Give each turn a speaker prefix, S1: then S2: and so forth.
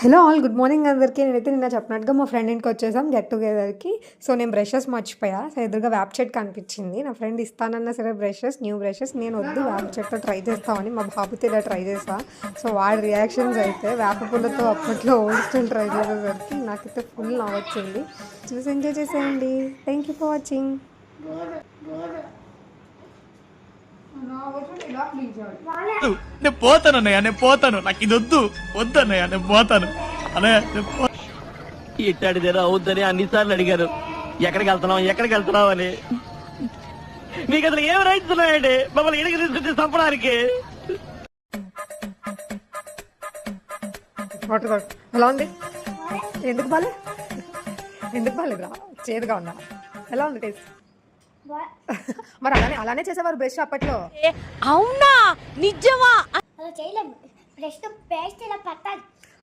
S1: Hello all good morning అందరికీ. నేనైతే నిన్న చెప్పినట్టుగా మా ఫ్రెండ్ ఇంటికి వచ్చేసాం గెట్ టుగెదర్కి. సో నేను బ్రషెస్ మర్చిపోయా. సో ఎదురుగా వేప చెట్టు కనిపించింది. నా ఫ్రెండ్ ఇస్తానన్నా సరే బ్రషెస్, న్యూ బ్రషెస్, నేను వద్దు వేప చెట్టుతో ట్రై చేస్తామని మా బాబుతో ఇలా ట్రై చేసా. సో వాడి రియాక్షన్స్ అయితే వేప పుల్లతో అప్పట్లో ఓల్డ్ స్టైల్ ట్రై చేసేసరికి నాకైతే ఫుల్ నవ్వొచ్చింది. చూసి ఎంజాయ్ చేసేయండి. Thank you for watching.
S2: నేను పోతాను అన్నయ్య, నేను పోతాను. నాకు ఇది వద్దు వద్దు అన్నయ్య, నేను పోతాను అన్నయ్య.
S3: ఇట్టాడిదేదో అవుద్దని అన్నిసార్లు అడిగారు. ఎక్కడికి వెళ్తున్నావు అని. మీకు అసలు ఏం రైట్స్ ఉన్నాయండి మమ్మల్ని ఇడికి తీసుకొచ్చి చంపడానికి?
S1: ఎలా ఉంది? ఎందుకు బాగాలేదురా? చేదుగా ఉందా? ఎలా ఉంది టేస్ట్? మరి అలానే చేసేవారు బ్రష్ అప్పట్లో.
S4: అవునా? నిజమా?
S5: అలా చేయలేము. బ్రష్ తో పేస్ట్ ఇలా పట్టాలి.